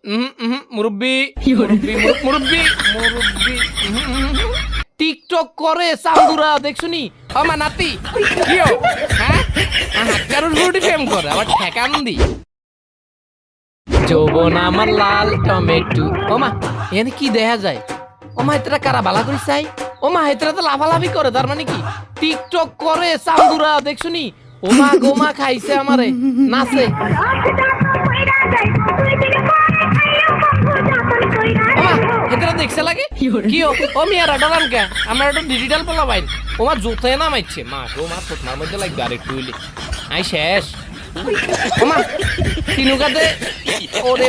মুরব্বি মুরব্বি মুরব্বি মুরব্বি টিকটক করে সান্দুরা দেখছুনি আমা নাতি কিও হ্যাঁ হাক্কারুর রুটি ফেম করে আবার ঠেকান দি যৌবন আমার লাল টমেটো ওমা এখানে কি দেখা যায় ওমা এতটা কারা বালা করিস চাই ওমা এতটা তো লাফালাফি করে তার মানে কি টিকটক করে সান্দুরা দেখছুনি ওমা গোমা খাইছে আমারে নাচে এতটা দেখছে লাগে কি ও মিয়ারা ডরান কে আমরা একটু ডিজিটাল পোলা পাইন ওমা জোতে না মাইছে মা গো মা তোর মধ্যে লাগবে আর একটু হইলে আই শেষ ওমা তিনুকাতে ওরে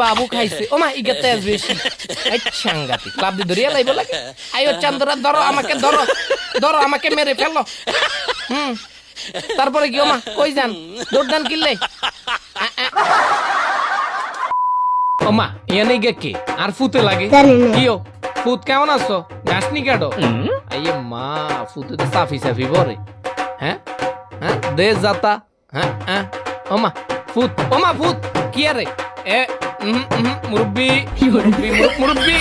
বাবু খাইছে ওমা ইগাতে আজ বেশি এই সাংঘাতিক ক্লাব দি ধরিয়া লাইব লাগে আইও চান্দরা ধরো আমাকে মেরে ফেলো তারপরে কি ওমা কই যান দৌড়দান কিনলে ওমা ইয়ানে কে আর ফুতে লাগে কিও ফুত কেমন আছো গাছনি কাটো আইয়ে মা ফুতে তো সাফি বরে হ্যাঁ দে যাতা হ্যাঁ ওমা ফুত কি আরে এ মুরব্বি মুরব্বি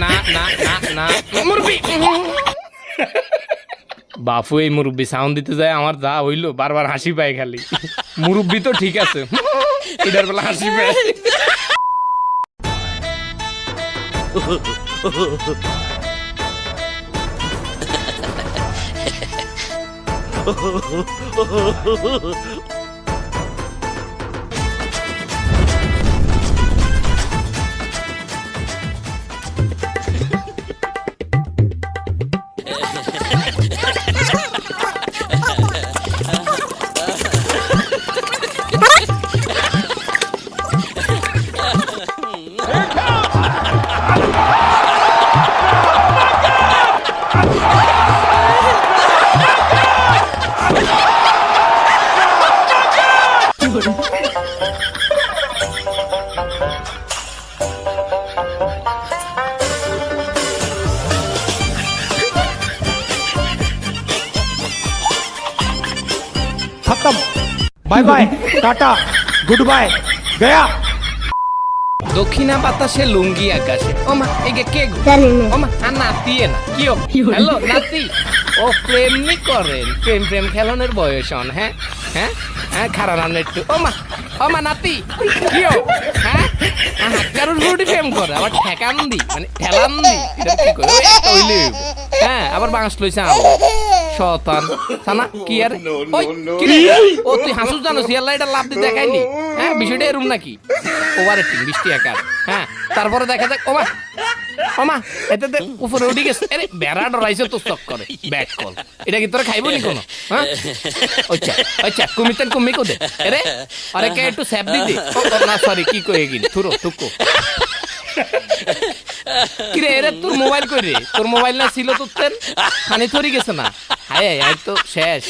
না মুরব্বি বাপু এই মুরব্বি সাউন্ড দিতে যায় আমার যা হইলো বারবার হাসি পায় খালি মুরব্বি তো ঠিক আছে এটার বেলা হাসি পায় खत्म bye bye tata goodbye गया দক্ষিণা বাতাসে লুঙ্গি আকাশে ওমা এগে কে গো ওমা আর নাতি না কিও হ্যালো নাতি ও প্রেম নি করেন প্রেম খেলনের বয়স হন হ্যাঁ খারাপ একটু ওমা নাতি কিও হ্যাঁ হাক্কারুর রুটি ফেম করে আবার ঠেকান দি মানে ঠেলান দি এটা কি করে হ্যাঁ আবার বাঁশ লইছে শতান সানা কি আর ওই কি ও তুই হাসু জানো সিয়াল্লা এটা লাভ দিয়ে দেখাইলি হ্যাঁ বিষয়টা এরম নাকি ওভার অ্যাক্টিং বৃষ্টি আকার হ্যাঁ তারপরে দেখা যাক ওমা এতে উপরে উঠে গেছে আরে বেড়া ডরাইছে তো চক করে ব্যাক কল এটা কি তোরা খাইবো নি কোনো হ্যাঁ আচ্ছা কুমি কোদে আরে কে একটু স্যাপ দিতে না সরি কি কয়ে গিন থুরো টুকু কিরে এরে তোর মোবাইল কই রে তোর মোবাইল না ছিল তোর খানি থরি গেছে না হায় তো শেষ